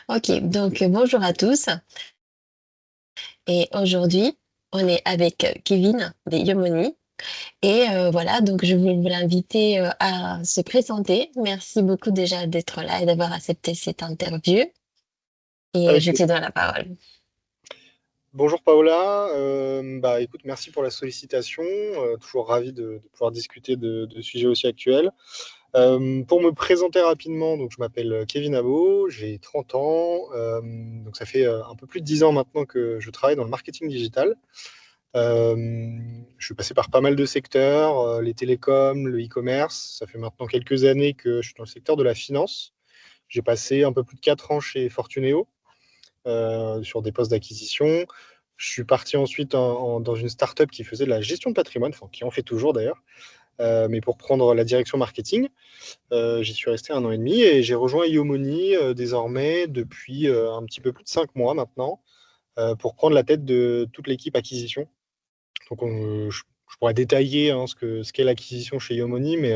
Ok, donc bonjour à tous. Et aujourd'hui, on est avec Kevin de Yomoni. Et voilà, donc je voulais vous l'inviter à se présenter. Merci beaucoup déjà d'être là et d'avoir accepté cette interview. Et Avec je te plaisir. donne la parole. Bonjour Paola. Écoute, merci pour la sollicitation. Toujours ravi de pouvoir discuter de sujets aussi actuels. Pour me présenter rapidement, donc je m'appelle Kevin Abo, j'ai 30 ans. Donc ça fait un peu plus de 10 ans maintenant que je travaille dans le marketing digital. Euh, je suis passé par pas mal de secteurs, les télécoms, le e-commerce. Ça fait maintenant quelques années que je suis dans le secteur de la finance. J'ai passé un peu plus de 4 ans chez Fortuneo sur des postes d'acquisition. Je suis parti ensuite dans une startup qui faisait de la gestion de patrimoine, enfin, qui en fait toujours d'ailleurs, mais pour prendre la direction marketing. J'y suis resté 1 an et demi et j'ai rejoint Iomoni désormais depuis un petit peu plus de 5 mois maintenant pour prendre la tête de toute l'équipe acquisition. Donc je pourrais détailler hein, ce qu'est l'acquisition chez Iomoni, mais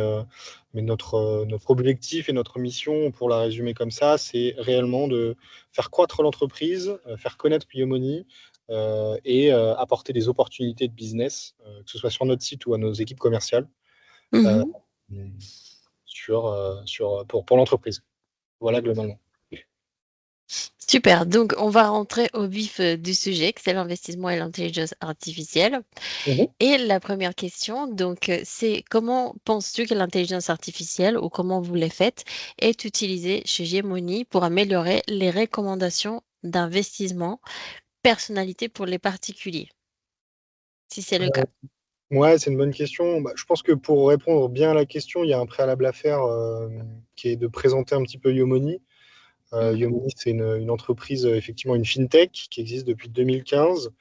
notre objectif et notre mission, pour la résumer comme ça, c'est réellement de faire croître l'entreprise, faire connaître Iomoni et apporter des opportunités de business, que ce soit sur notre site ou à nos équipes commerciales, euh, Mhm. pour l'entreprise. Voilà globalement. Super, donc on va rentrer au vif du sujet, que c'est l'investissement et l'intelligence artificielle. Mhm. Et la première question, donc, c'est comment penses-tu que l'intelligence artificielle ou comment vous les faites est utilisée chez Gemini pour améliorer les recommandations d'investissement personnalité pour les particuliers, si c'est le cas? Ouais, c'est une bonne question. Je pense que pour répondre bien à la question, il y a un préalable à faire qui est de présenter un petit peu Yomoni. Mhm, Yomoni, c'est une entreprise, effectivement une fintech qui existe depuis 2015.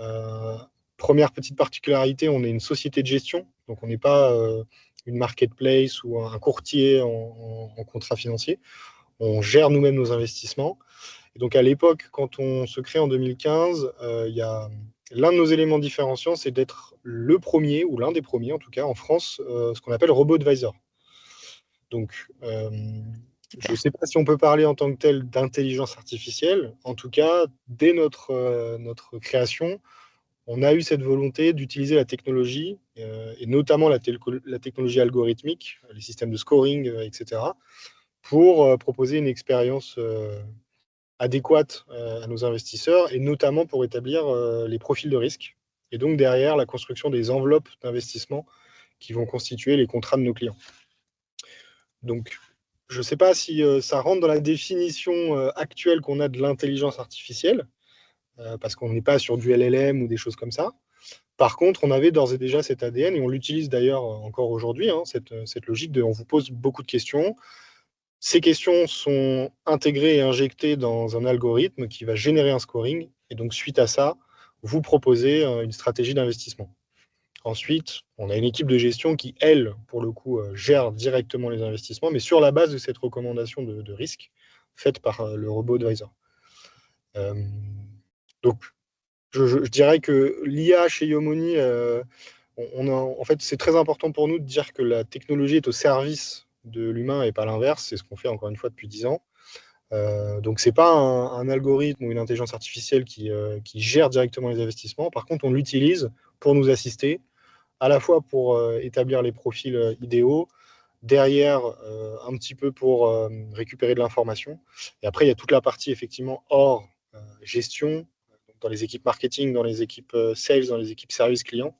Euh, Première petite particularité, on est une société de gestion, donc on n'est pas une marketplace ou un courtier en contrat financier. On gère nous-mêmes nos investissements. Et donc à l'époque, quand on se crée en 2015, il y a l'un de nos éléments différenciants, c'est d'être le premier, ou l'un des premiers en tout cas, en France, ce qu'on appelle Robot Advisor. Donc, je ne super. sais pas si on peut parler en tant que tel d'intelligence artificielle. En tout cas, dès notre création, on a eu cette volonté d'utiliser la technologie, et notamment la technologie algorithmique, les systèmes de scoring, etc., pour proposer une expérience adéquate à nos investisseurs, et notamment pour établir les profils de risque, et donc derrière la construction des enveloppes d'investissement qui vont constituer les contrats de nos clients. Donc, je ne sais pas si ça rentre dans la définition actuelle qu'on a de l'intelligence artificielle, parce qu'on n'est pas sur du LLM ou des choses comme ça. Par contre, on avait d'ores et déjà cet ADN, et on l'utilise d'ailleurs encore aujourd'hui, hein, cette logique de on vous pose beaucoup de questions. Ces questions sont intégrées et injectées dans un algorithme qui va générer un scoring, et donc suite à ça, vous proposez une stratégie d'investissement. Ensuite, on a une équipe de gestion qui, elle, pour le coup, gère directement les investissements, mais sur la base de cette recommandation de risque faite par le robot advisor. Euh, donc, je dirais que l'IA chez Yomoni, en fait, c'est très important pour nous de dire que la technologie est au service de l'humain et pas l'inverse. C'est ce qu'on fait encore une fois depuis 10 ans. Donc, ce n'est pas un algorithme ou une intelligence artificielle qui gère directement les investissements. Par contre, on l'utilise pour nous assister, à la fois pour établir les profils idéaux, derrière un petit peu pour récupérer de l'information. Et après, il y a toute la partie effectivement hors gestion, dans les équipes marketing, dans les équipes sales, dans les équipes service client,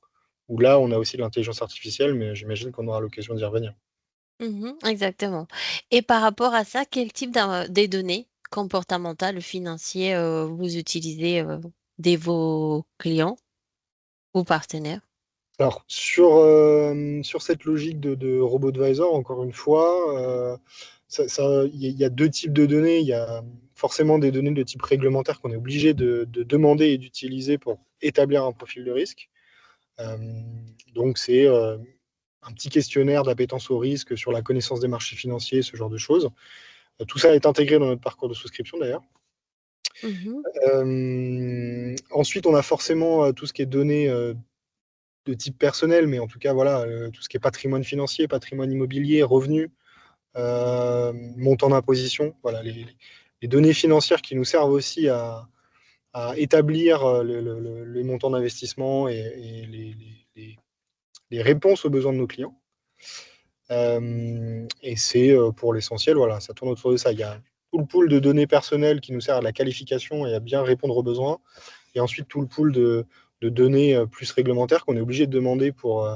où là, on a aussi de l'intelligence artificielle, mais j'imagine qu'on aura l'occasion d'y revenir. Mhm, exactement. Et par rapport à ça, quel type des données comportementales ou financières vous utilisez de vos clients ou partenaires? Alors, sur cette logique de robot advisor, encore une fois, il y a deux types de données. Il y a forcément des données de type réglementaire qu'on est obligé de demander et d'utiliser pour établir un profil de risque. Euh, donc, c'est un petit questionnaire d'appétence au risque sur la connaissance des marchés financiers, ce genre de choses. Tout ça est intégré dans notre parcours de souscription d'ailleurs. Mmh. Ensuite, on a forcément tout ce qui est données de type personnel, mais en tout cas, voilà, tout ce qui est patrimoine financier, patrimoine immobilier, revenus, montant d'imposition, voilà, les données financières qui nous servent aussi à établir les montants d'investissement et les réponses aux besoins de nos clients. Et c'est pour l'essentiel, voilà, ça tourne autour de ça. Il y a tout le pool de données personnelles qui nous sert à la qualification et à bien répondre aux besoins. Et ensuite, tout le pool de données plus réglementaires qu'on est obligé de demander pour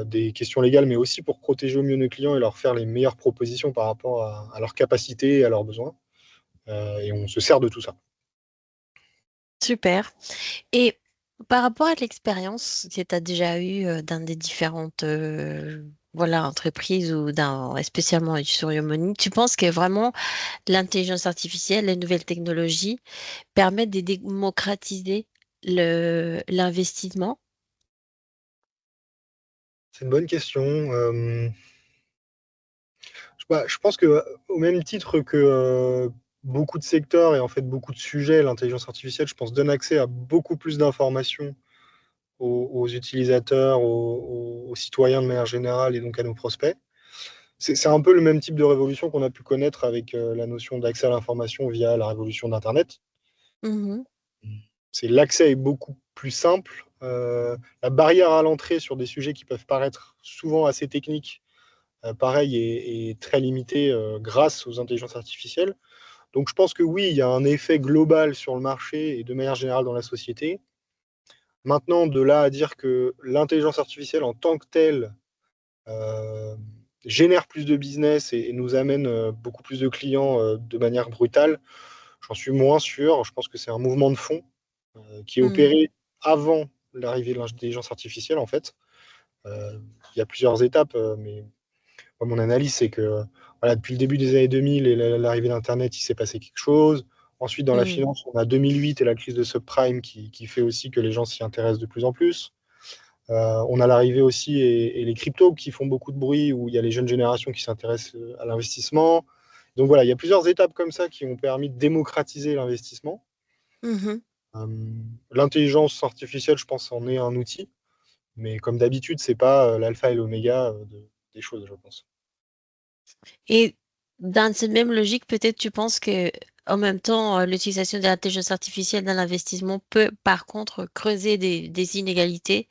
des questions légales, mais aussi pour protéger au mieux nos clients et leur faire les meilleures propositions par rapport à leurs capacités et à leurs besoins. Et on se sert de tout ça. Super. Et par rapport à l'expérience que tu as déjà eue dans des différentes voilà, entreprises ou dans, spécialement sur Yomoni, tu penses que vraiment l'intelligence artificielle, les nouvelles technologies permettent de démocratiser l'investissement? C'est une bonne question. Je pense que au même titre que beaucoup de secteurs et en fait beaucoup de sujets, l'intelligence artificielle, je pense, donne accès à beaucoup plus d'informations aux utilisateurs, aux citoyens de manière générale et donc à nos prospects. C'est un peu le même type de révolution qu'on a pu connaître avec la notion d'accès à l'information via la révolution d'Internet. Mhm. C'est l'accès est beaucoup plus simple. La barrière à l'entrée sur des sujets qui peuvent paraître souvent assez techniques, pareil, est très limitée grâce aux intelligences artificielles. Donc je pense que oui, il y a un effet global sur le marché et de manière générale dans la société. Maintenant, de là à dire que l'intelligence artificielle en tant que telle euh, génère plus de business et nous amène beaucoup plus de clients de manière brutale, j'en suis moins sûr. Je pense que c'est un mouvement de fond qui est Mhm. opéré avant l'arrivée de l'intelligence artificielle, en fait. Il y a plusieurs étapes, mais moi, mon analyse, c'est que voilà, depuis le début des années 2000 et l'arrivée d'Internet, il s'est passé quelque chose. Ensuite, dans la Mhm. finance, on a 2008 et la crise de subprime qui fait aussi que les gens s'y intéressent de plus en plus. On a l'arrivée aussi et les cryptos qui font beaucoup de bruit, où il y a les jeunes générations qui s'intéressent à l'investissement. Donc voilà, il y a plusieurs étapes comme ça qui ont permis de démocratiser l'investissement. Mhm. Euh, L'intelligence artificielle, je pense, en est un outil, mais comme d'habitude, c'est pas l'alpha et l'oméga des choses, je pense. Et dans cette même logique, peut-être tu penses que en même temps, l'utilisation de l'intelligence artificielle dans l'investissement peut par contre creuser des inégalités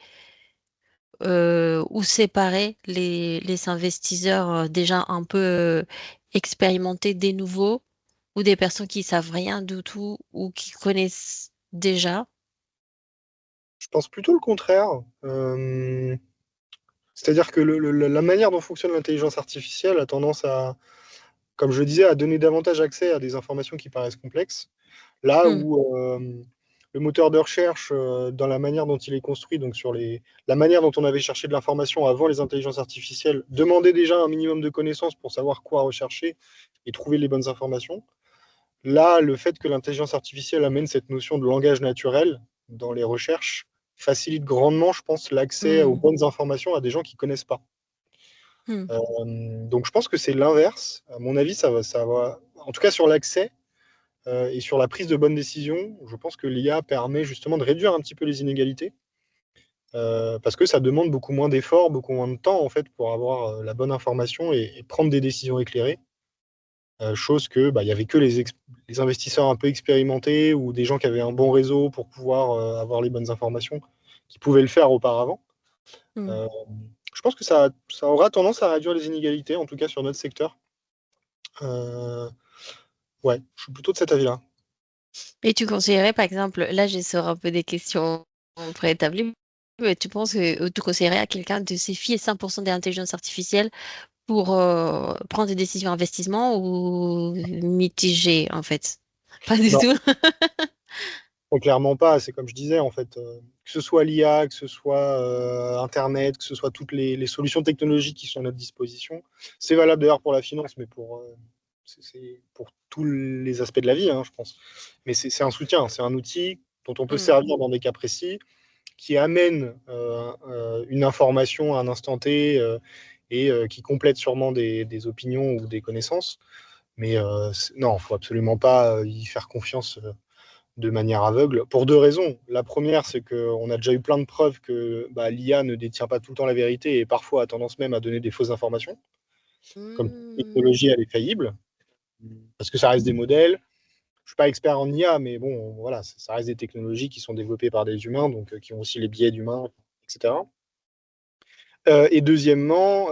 ou séparer les investisseurs déjà un peu expérimentés des nouveaux ou des personnes qui savent rien du tout ou qui connaissent déjà. Je pense plutôt le contraire. C'est-à-dire que la manière dont fonctionne l'intelligence artificielle a tendance à, comme je le disais, à donner davantage accès à des informations qui paraissent complexes. Là Hmm. où le moteur de recherche, dans la manière dont il est construit, donc sur la manière dont on avait cherché de l'information avant les intelligences artificielles, demandait déjà un minimum de connaissances pour savoir quoi rechercher et trouver les bonnes informations. Là, le fait que l'intelligence artificielle amène cette notion de langage naturel dans les recherches facilite grandement, je pense, l'accès aux Hmm. bonnes informations à des gens qui ne connaissent pas. Hmm. Donc je pense que c'est l'inverse. À mon avis, ça va, en tout cas sur l'accès et sur la prise de bonnes décisions, je pense que l'IA permet justement de réduire un petit peu les inégalités parce que ça demande beaucoup moins d'efforts, beaucoup moins de temps en fait pour avoir la bonne information et prendre des décisions éclairées. Chose que bah, il y avait que les investisseurs un peu expérimentés ou des gens qui avaient un bon réseau pour pouvoir avoir les bonnes informations qui pouvaient le faire auparavant. Hmm. Euh, je pense que ça aura tendance à réduire les inégalités, en tout cas sur notre secteur. Euh, ouais, je suis plutôt de cet avis-là. Et tu conseillerais, par exemple, là, je sors un peu des questions préétablies, mais tu penses que tu conseillerais à quelqu'un de se fier 100% de l'intelligence artificielle pour prendre des décisions d'investissement ou mitigé, en fait? Pas du Non, tout. clairement pas. C'est comme je disais, en fait, que ce soit l'IA, que ce soit Internet, que ce soit toutes les solutions technologiques qui sont à notre disposition. C'est valable d'ailleurs pour la finance, mais c'est pour tous les aspects de la vie, hein, je pense. Mais c'est un soutien, c'est un outil dont on peut Hmm. servir dans des cas précis. qui amène une information à un instant T et qui complète sûrement des opinions ou des connaissances. Mais non, il ne faut absolument pas y faire confiance de manière aveugle, pour deux raisons. La première, c'est qu'on a déjà eu plein de preuves que l'IA ne détient pas tout le temps la vérité et parfois a tendance même à donner des fausses informations. Comme toute Hmm. technologie, elle est faillible, parce que ça reste des modèles. Je ne suis pas expert en IA, mais bon, voilà, ça reste des technologies qui sont développées par des humains, donc qui ont aussi les biais d'humains, etc. Et deuxièmement,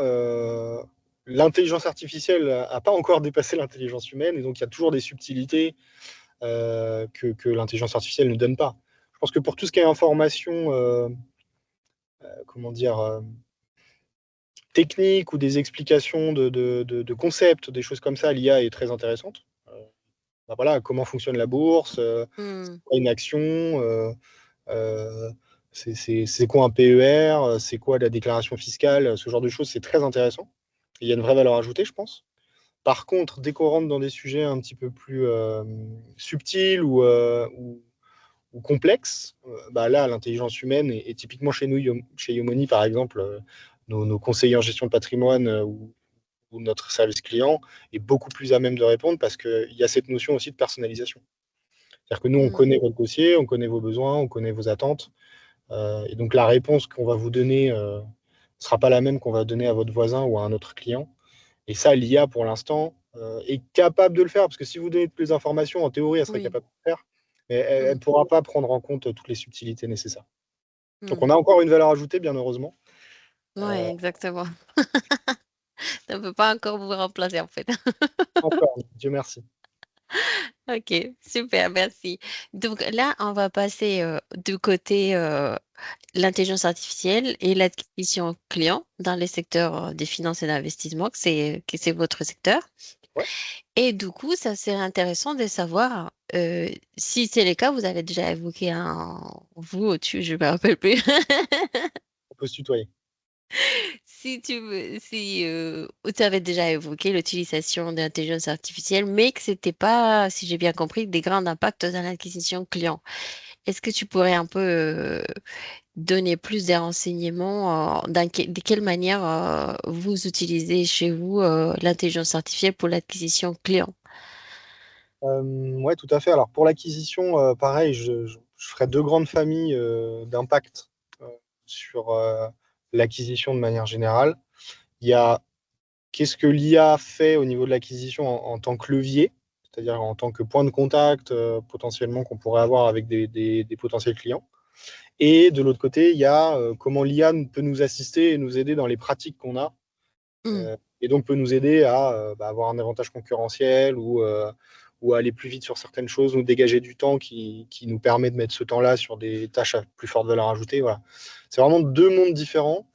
l'intelligence artificielle n'a pas encore dépassé l'intelligence humaine, et donc il y a toujours des subtilités que l'intelligence artificielle ne donne pas. Je pense que pour tout ce qui est information, comment dire, technique ou des explications de concepts, des choses comme ça, l'IA est très intéressante. Voilà, comment fonctionne la bourse, Hmm. quoi une action, euh, c'est quoi un PER, c'est quoi la déclaration fiscale, ce genre de choses, c'est très intéressant. Il y a une vraie valeur ajoutée, je pense. Par contre, dès qu'on rentre dans des sujets un petit peu plus subtils ou complexes, là, l'intelligence humaine, et typiquement chez nous, chez Yomoni, par exemple, nos conseillers en gestion de patrimoine ou notre service client est beaucoup plus à même de répondre parce qu'il y a cette notion aussi de personnalisation. C'est-à-dire que nous, on Hmm. connaît votre dossier, on connaît vos besoins, on connaît vos attentes, et donc la réponse qu'on va vous donner ne sera pas la même qu'on va donner à votre voisin ou à un autre client. Et ça, l'IA, pour l'instant, est capable de le faire, parce que si vous donnez plus d'informations, en théorie, elle serait Oui. capable de le faire, mais elle Hmm. ne pourra pas prendre en compte toutes les subtilités nécessaires. Donc Hmm. on a encore une valeur ajoutée, bien heureusement. Ouais, Euh, exactement. Ça ne peut pas encore vous remplacer en fait. encore, Dieu merci. Ok, super, merci. Donc là, on va passer du côté l'intelligence artificielle et l'acquisition client dans les secteurs des finances et d'investissement, que c'est votre secteur. Ouais, Et du coup, ça serait intéressant de savoir si c'est le cas, vous avez déjà évoqué un vous au-dessus, je ne me rappelle plus. on peut se tutoyer. Si tu avais déjà évoqué l'utilisation de l'intelligence artificielle, mais que c'était pas, si j'ai bien compris, des grands impacts dans l'acquisition client. Est-ce que tu pourrais un peu donner plus de renseignements de quelle manière vous utilisez chez vous l'intelligence artificielle pour l'acquisition client? Ouais, tout à fait. Alors pour l'acquisition, pareil, je ferai deux grandes familles d'impact euh, sur l'acquisition de manière générale. Il y a qu'est-ce que l'IA fait au niveau de l'acquisition en tant que levier, c'est-à-dire en tant que point de contact potentiellement qu'on pourrait avoir avec des potentiels clients. Et de l'autre côté, il y a comment l'IA peut nous assister et nous aider dans les pratiques qu'on a, Hmm. et donc peut nous aider à avoir un avantage concurrentiel ou à aller plus vite sur certaines choses, nous dégager du temps qui nous permet de mettre ce temps-là sur des tâches à plus forte valeur ajoutée. Voilà. C'est vraiment deux mondes différents.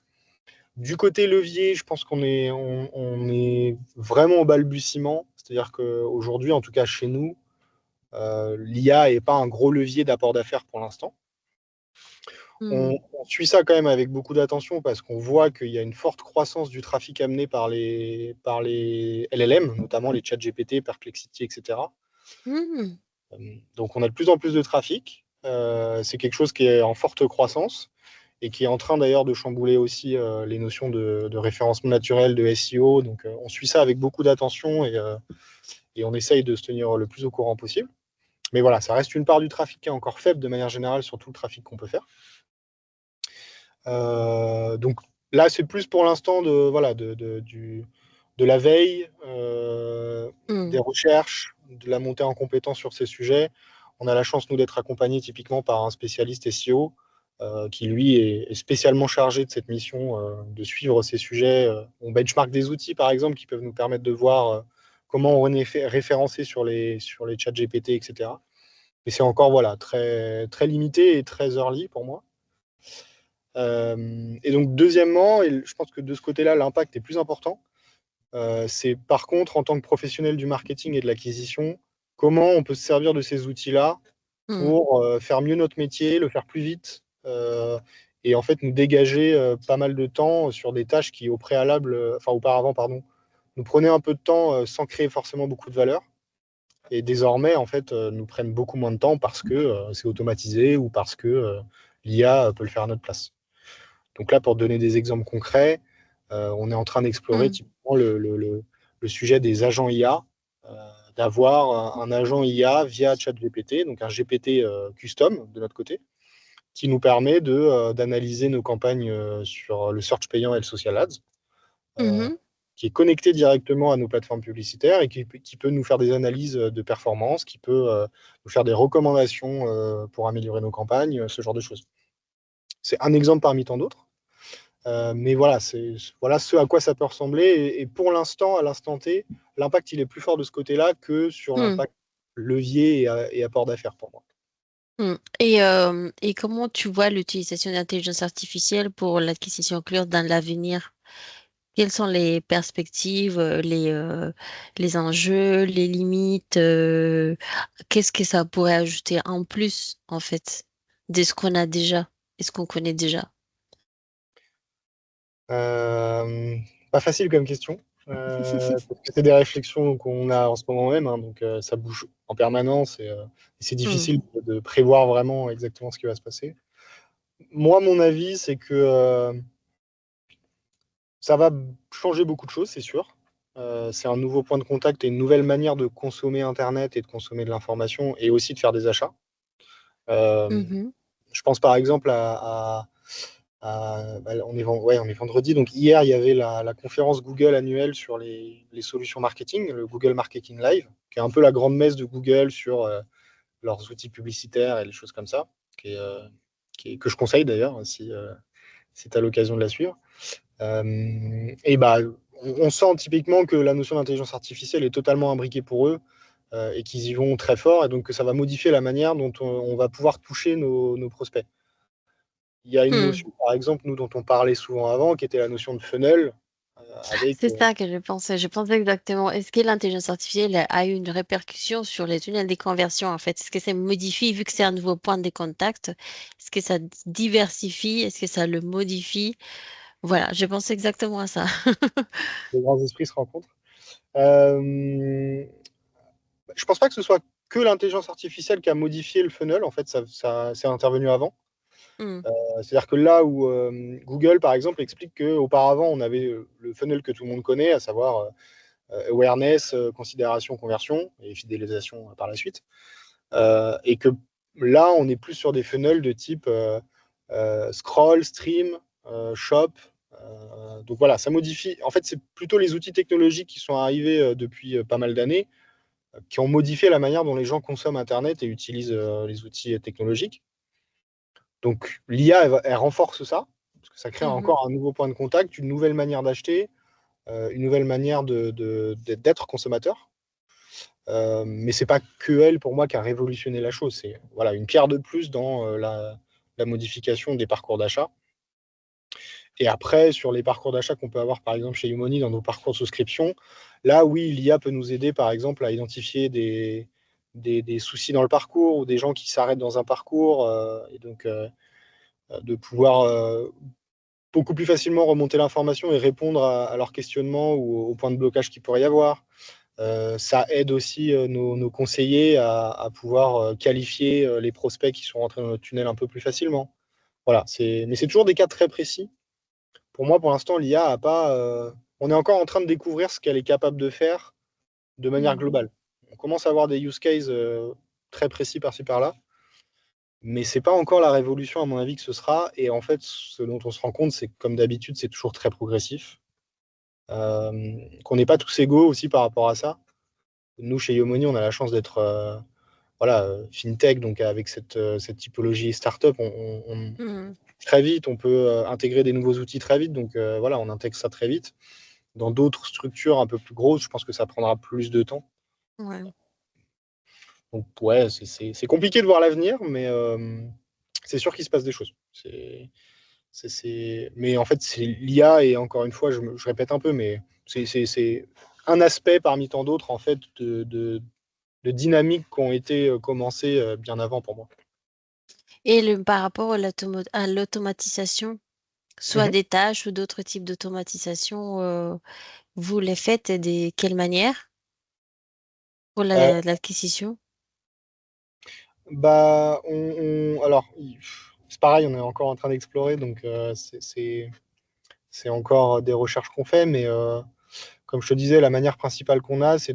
Du côté levier, je pense on est vraiment au balbutiement. C'est-à-dire qu'aujourd'hui, en tout cas chez nous, l'IA n'est pas un gros levier d'apport d'affaires pour l'instant. Hmm. On suit ça quand même avec beaucoup d'attention parce qu'on voit qu'il y a une forte croissance du trafic amené par les LLM, notamment les chats GPT, Perplexity, etc. Hmm. Donc on a de plus en plus de trafic. C'est quelque chose qui est en forte croissance et qui est en train d'ailleurs de chambouler aussi les notions de référencement naturel, de SEO. Donc on suit ça avec beaucoup d'attention et on essaye de se tenir le plus au courant possible. Mais voilà, ça reste une part du trafic qui est encore faible de manière générale sur tout le trafic qu'on peut faire. Donc là, c'est plus pour l'instant voilà, de la veille, des Hmm. recherches, de la montée en compétence sur ces sujets. On a la chance, nous, d'être accompagnés typiquement par un spécialiste SEO qui, lui, est spécialement chargé de cette mission de suivre ces sujets. On benchmark des outils, par exemple, qui peuvent nous permettre de voir comment on est référencé sur les chats GPT, etc. Mais c'est encore voilà, très, très limité et très early pour moi. Et donc, deuxièmement, et je pense que de ce côté-là, l'impact est plus important, c'est par contre, en tant que professionnel du marketing et de l'acquisition, comment on peut se servir de ces outils-là Hmm. pour faire mieux notre métier, le faire plus vite, et en fait nous dégager pas mal de temps sur des tâches qui, au préalable, enfin auparavant, pardon, nous prenaient un peu de temps sans créer forcément beaucoup de valeur. Et désormais, en fait, nous prennent beaucoup moins de temps parce que c'est automatisé ou parce que l'IA peut le faire à notre place. Donc là, pour donner des exemples concrets, on est en train d'explorer Mm. typiquement le sujet des agents IA, euh, d'avoir un agent IA via ChatGPT, donc un GPT custom de notre côté, qui nous permet d'analyser nos campagnes sur le search payant et le social ads, euh, Mhm. qui est connecté directement à nos plateformes publicitaires et qui peut nous faire des analyses de performance, qui peut nous faire des recommandations pour améliorer nos campagnes, ce genre de choses. C'est un exemple parmi tant d'autres. Mais voilà, voilà ce à quoi ça peut ressembler. Et pour l'instant, à l'instant T, l'impact il est plus fort de ce côté-là que sur Mm. l'impact levier et apport d'affaires pour moi. Mm. Et comment tu vois l'utilisation de l'intelligence artificielle pour l'acquisition client dans l'avenir? Quelles sont les perspectives, les enjeux, les limites? Qu'est-ce que ça pourrait ajouter en plus, en fait, de ce qu'on a déjà et ce qu'on connaît déjà? Euh, Pas facile comme question, parce que c'est des réflexions qu'on a en ce moment même, hein, donc ça bouge en permanence et c'est Mm. difficile de prévoir vraiment exactement ce qui va se passer. Moi, mon avis, c'est que ça va changer beaucoup de choses, c'est sûr. C'est un nouveau point de contact et une nouvelle manière de consommer Internet et de consommer de l'information et aussi de faire des achats. Euh, Mhm. je pense par exemple ouais, on est vendredi, donc hier il y avait la conférence Google annuelle sur les solutions marketing, le Google Marketing Live, qui est un peu la grande messe de Google sur leurs outils publicitaires et les choses comme ça, que je conseille d'ailleurs si tu as l'occasion de la suivre. Et bah, on sent typiquement que la notion d'intelligence artificielle est totalement imbriquée pour eux et qu'ils y vont très fort, et donc que ça va modifier la manière dont on va pouvoir toucher nos prospects. Il y a une Mm. notion, par exemple, nous, dont on parlait souvent avant, qui était la notion de funnel, avec... C'est ça que je pensais. Je pensais exactement. Est-ce que l'intelligence artificielle a eu une répercussion sur les tunnels des conversions, en fait? Est-ce que ça modifie, vu que c'est un nouveau point de contact? Est-ce que ça diversifie? Est-ce que ça le modifie? Voilà, je pensais exactement à ça. les grands esprits se rencontrent. Je pense pas que ce soit que l'intelligence artificielle qui a modifié le funnel, en fait, ça c'est intervenu avant. Mm. C'est-à-dire que là où Google, par exemple, explique qu'auparavant, on avait le funnel que tout le monde connaît, à savoir awareness, considération, conversion et fidélisation par la suite. Et que là, on est plus sur des funnels de type scroll, stream, shop. Donc voilà, ça modifie. En fait, c'est plutôt les outils technologiques qui sont arrivés depuis pas mal d'années, qui ont modifié la manière dont les gens consomment Internet et utilisent les outils technologiques. Donc l'IA, elle renforce ça, parce que ça crée Mhm. encore un nouveau point de contact, une nouvelle manière d'acheter, une nouvelle manière d'être consommateur. Mais c'est pas que elle, pour moi, qui a révolutionné la chose. C'est voilà, une pierre de plus dans la modification des parcours d'achat. Et après, sur les parcours d'achat qu'on peut avoir, par exemple, chez Umoni, dans nos parcours de souscription, là, oui, l'IA peut nous aider, par exemple, à identifier des soucis dans le parcours ou des gens qui s'arrêtent dans un parcours, et donc de pouvoir beaucoup plus facilement remonter l'information et répondre à leurs questionnements ou aux points de blocage qu'il pourrait y avoir. Ça aide aussi nos conseillers à pouvoir qualifier les prospects qui sont rentrés dans notre tunnel un peu plus facilement. Voilà, mais c'est toujours des cas très précis. Pour moi, pour l'instant, l'IA a pas. On est encore en train de découvrir ce qu'elle est capable de faire de manière Mm. globale. On commence à avoir des use cases très précis par-ci par-là, mais c'est pas encore la révolution, à mon avis, que ce sera. Et en fait, ce dont on se rend compte, c'est que comme d'habitude, c'est toujours très progressif. Qu'on n'est pas tous égaux aussi par rapport à ça. Nous, chez Yomoni, on a la chance d'être voilà, fintech, donc avec cette typologie startup, Mm. très vite, on peut intégrer des nouveaux outils très vite. Donc voilà, on intègre ça très vite. Dans d'autres structures un peu plus grosses, je pense que ça prendra plus de temps. Ouais. Donc ouais, c'est compliqué de voir l'avenir, mais c'est sûr qu'il se passe des choses. Mais en fait, c'est l'IA, et encore une fois, je répète un peu, mais c'est un aspect parmi tant d'autres en fait de dynamiques qui ont été commencées bien avant pour moi. Et par rapport à l'automatisation, soit Mhm. des tâches ou d'autres types d'automatisation, vous les faites et de quelle manière pour Euh, l'acquisition? Bah, alors, c'est pareil, on est encore en train d'explorer, donc c'est encore des recherches qu'on fait, mais comme je te disais, la manière principale qu'on a, c'est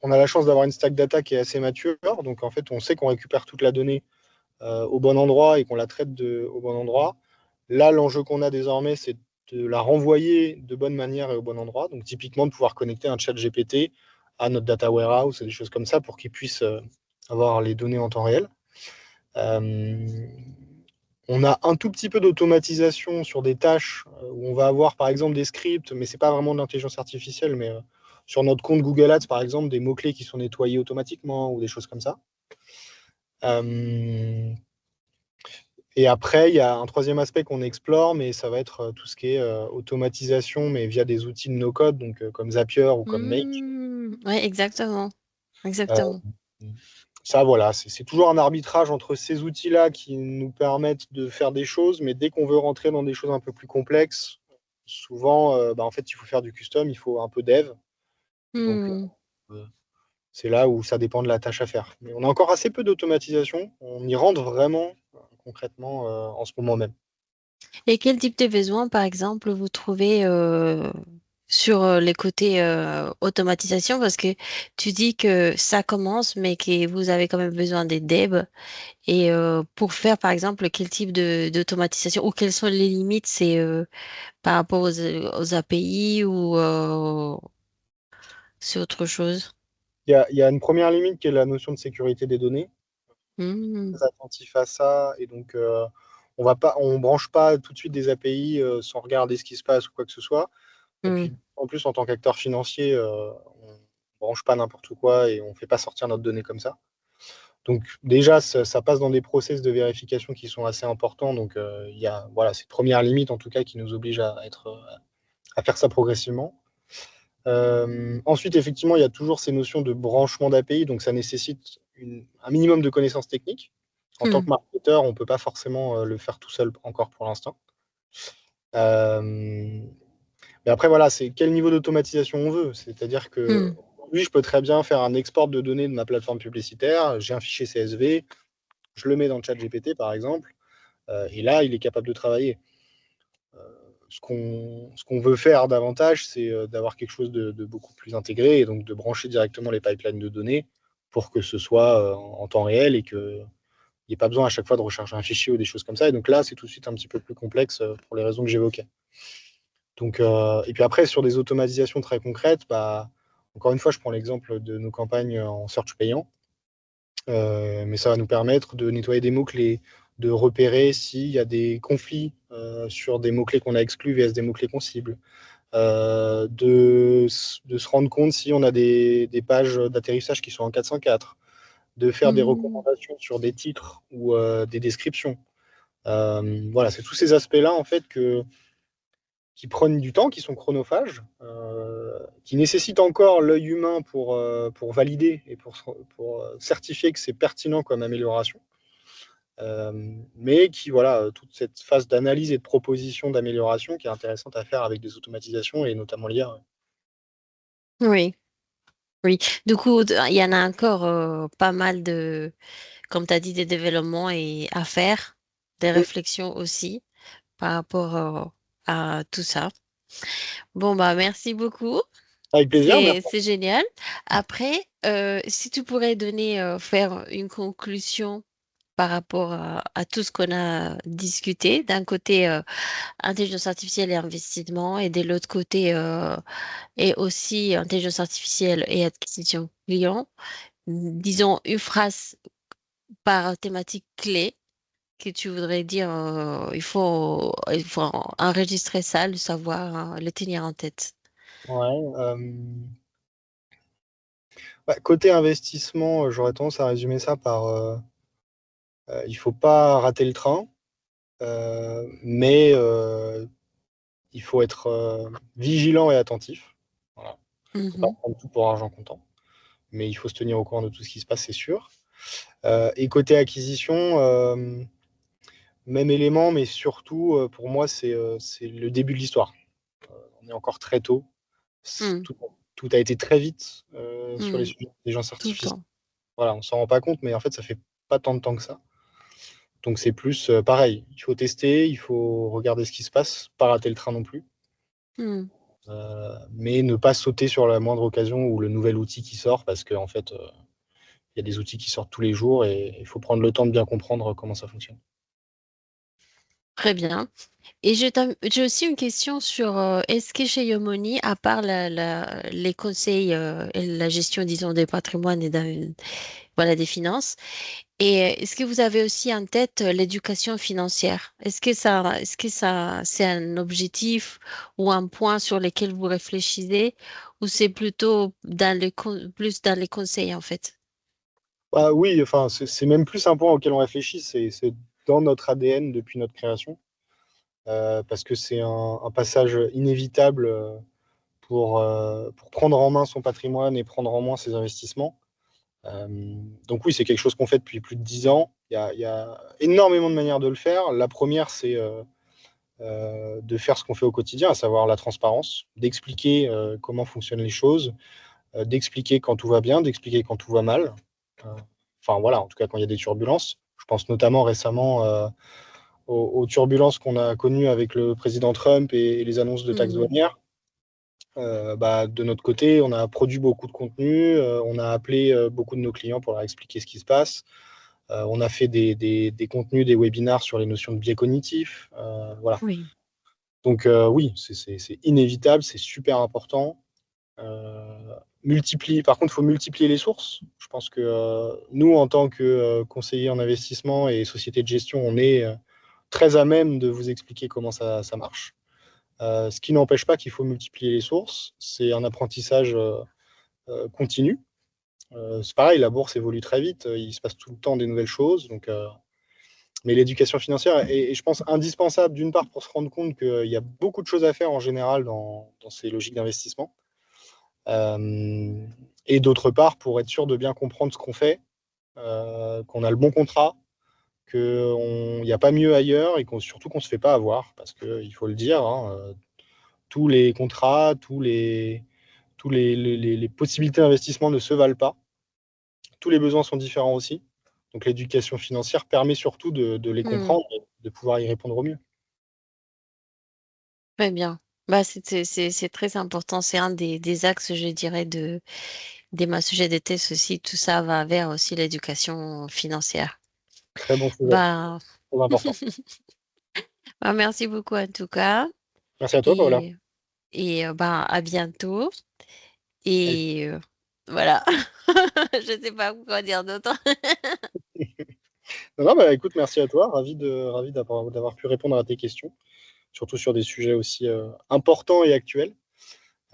on a la chance d'avoir une stack data qui est assez mature, donc en fait, on sait qu'on récupère toute la donnée au bon endroit et qu'on la traite au bon endroit. Là, l'enjeu qu'on a désormais, c'est de la renvoyer de bonne manière et au bon endroit. Donc, typiquement, de pouvoir connecter un chat GPT à notre data warehouse et des choses comme ça pour qu'il puisse avoir les données en temps réel. Euh, on a un tout petit peu d'automatisation sur des tâches où on va avoir, par exemple, des scripts, mais c'est pas vraiment de l'intelligence artificielle, mais sur notre compte Google Ads, par exemple, des mots-clés qui sont nettoyés automatiquement ou des choses comme ça. Euh, Et après, il y a un troisième aspect qu'on explore, mais ça va être tout ce qui est automatisation, mais via des outils de no-code, donc comme Zapier ou comme Make. Oui, exactement. Euh, Exactement. Ça, voilà, c'est toujours un arbitrage entre ces outils-là qui nous permettent de faire des choses, mais dès qu'on veut rentrer dans des choses un peu plus complexes, souvent, en fait, il faut faire du custom, il faut un peu dev. Et donc, Hmm. euh, c'est là où ça dépend de la tâche à faire. Mais on a encore assez peu d'automatisation. On y rentre vraiment concrètement en ce moment même. Et quel type de besoin, par exemple, vous trouvez sur les côtés automatisation? Parce que tu dis que ça commence, mais que vous avez quand même besoin des devs. Et pour faire, par exemple, quel type d'automatisation ou quelles sont les limites, c'est par rapport aux API ou c'est autre chose? Il y a une première limite qui est la notion de sécurité des données. Hmm. Très attentif à ça et donc on branche pas tout de suite des API sans regarder ce qui se passe ou quoi que ce soit. Et Hmm. puis en plus en tant qu'acteur financier, on branche pas n'importe quoi et on fait pas sortir notre donnée comme ça. Donc déjà ça passe dans des process de vérification qui sont assez importants. Donc il y a voilà cette première limite en tout cas qui nous oblige à faire ça progressivement. Ensuite, effectivement, il y a toujours ces notions de branchement d'API, donc ça nécessite un minimum de connaissances techniques. En tant Hmm. que marketeur, on ne peut pas forcément le faire tout seul encore pour l'instant. Euh, mais après, voilà, c'est quel niveau d'automatisation on veut. C'est-à-dire que Hmm. oui, je peux très bien faire un export de données de ma plateforme publicitaire, j'ai un fichier CSV, je le mets dans le chat GPT, par exemple, et là, il est capable de travailler. Ce qu'on veut faire davantage, c'est d'avoir quelque chose de beaucoup plus intégré et donc de brancher directement les pipelines de données pour que ce soit en temps réel et qu'il n'y ait pas besoin à chaque fois de recharger un fichier ou des choses comme ça. Et donc là, c'est tout de suite un petit peu plus complexe pour les raisons que j'évoquais. Donc, et puis après, sur des automatisations très concrètes, encore une fois, je prends l'exemple de nos campagnes en search payant. Mais ça va nous permettre de nettoyer des mots-clés, de repérer s'il y a des conflits sur des mots-clés qu'on a exclus vs des mots-clés qu'on cible, de se rendre compte si on a des pages d'atterrissage qui sont en 404, de faire des Hmm. recommandations sur des titres ou des descriptions. Voilà, c'est tous ces aspects-là en fait qui prennent du temps, qui sont chronophages, qui nécessitent encore l'œil humain pour valider et pour certifier que c'est pertinent comme amélioration. Mais qui, voilà, toute cette phase d'analyse et de proposition d'amélioration qui est intéressante à faire avec des automatisations et notamment l'IA. Ouais. Oui, oui. Du coup, il y en a encore pas mal de, comme tu as dit, des développements à faire, des Mm. réflexions aussi par rapport à tout ça. Bon, bah, merci beaucoup. Avec plaisir, merci. C'est génial. Après, si tu pourrais donner, faire une conclusion par rapport à tout ce qu'on a discuté, d'un côté, intelligence artificielle et investissement, et de l'autre côté, et aussi intelligence artificielle et acquisition client, disons une phrase par thématique clé que tu voudrais dire, il faut enregistrer ça, le savoir, hein, le tenir en tête. Ouais, côté investissement, j'aurais tendance à résumer ça par il faut pas rater le train, mais il faut être vigilant et attentif. Voilà. Faut pas Mhm. prendre tout pour argent comptant, mais il faut se tenir au courant de tout ce qui se passe, c'est sûr. Et côté acquisition, même élément, mais surtout, pour moi, c'est le début de l'histoire. On est encore très tôt. Mm. Tout, tout a été très vite sur les Mm. sujets d'intelligence Tout le artificielle. temps. Voilà, on s'en rend pas compte, mais en fait, ça fait pas tant de temps que ça. Donc c'est plus pareil, il faut tester, il faut regarder ce qui se passe, pas rater le train non plus, Hmm. mais ne pas sauter sur la moindre occasion ou le nouvel outil qui sort, parce qu'en fait, il y a des outils qui sortent tous les jours et il faut prendre le temps de bien comprendre comment ça fonctionne. Très bien. Et j'ai aussi une question sur est-ce que chez Yomoni, à part les conseils et la gestion, disons, des patrimoines et voilà, des finances, et est-ce que vous avez aussi en tête l'éducation financière? Est-ce que ça, c'est un objectif ou un point sur lequel vous réfléchissez, ou c'est plutôt plus dans les conseils en fait? Bah oui, enfin, c'est même plus un point auquel on réfléchit, c'est dans notre ADN depuis notre création, parce que c'est un passage inévitable pour prendre en main son patrimoine et prendre en main ses investissements. Euh, donc oui, c'est quelque chose qu'on fait depuis plus de 10 ans. Il y a énormément de manières de le faire. La première, c'est de faire ce qu'on fait au quotidien, à savoir la transparence, d'expliquer comment fonctionnent les choses, d'expliquer quand tout va bien, d'expliquer quand tout va mal. Euh, Enfin voilà, en tout cas quand il y a des turbulences. Je pense notamment récemment aux turbulences qu'on a connues avec le président Trump et les annonces de taxes Mhm. douanières. Bah, de notre côté, on a produit beaucoup de contenu, on a appelé beaucoup de nos clients pour leur expliquer ce qui se passe. On a fait des contenus, des webinars sur les notions de biais cognitifs. Voilà. Oui. Donc oui, c'est inévitable, c'est super important. Par contre, il faut multiplier les sources. Je pense que nous, en tant que conseiller en investissement et société de gestion, on est très à même de vous expliquer comment ça marche. Ce qui n'empêche pas qu'il faut multiplier les sources. C'est un apprentissage continu. C'est pareil, la bourse évolue très vite, il se passe tout le temps des nouvelles choses. Mais l'éducation financière est, je pense, indispensable d'une part pour se rendre compte qu'il y a beaucoup de choses à faire en général dans ces logiques d'investissement. Euh, et d'autre part, pour être sûr de bien comprendre ce qu'on fait, qu'on a le bon contrat, qu'il n'y a pas mieux ailleurs et surtout qu'on ne se fait pas avoir. Parce qu'il faut le dire, hein, tous les contrats, les possibilités d'investissement ne se valent pas. Tous les besoins sont différents aussi. Donc l'éducation financière permet surtout de les Hmm. comprendre et de pouvoir y répondre au mieux. Très bien. Bah, c'est très important. C'est un des axes, je dirais, des ma sujet de thèse aussi. Tout ça va vers aussi l'éducation financière. Très bon sujet, Bah, très important. bah, merci beaucoup en tout cas. Merci à toi, Paola. Et, bah, à bientôt. Et- Et voilà. Je sais pas quoi dire d'autre. Non, non, bah, écoute, merci à toi. Ravi d'avoir pu répondre à tes questions, surtout sur des sujets aussi importants et actuels.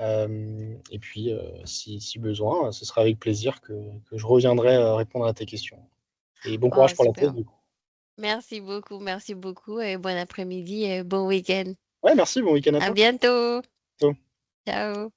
Et puis, si besoin, ce sera avec plaisir que je reviendrai répondre à tes questions. Et bon Oh, courage pour la thèse, super. du coup. Merci beaucoup et bon après-midi et bon week-end. Ouais, merci, bon week-end à À toi. bientôt. Ciao. Ciao.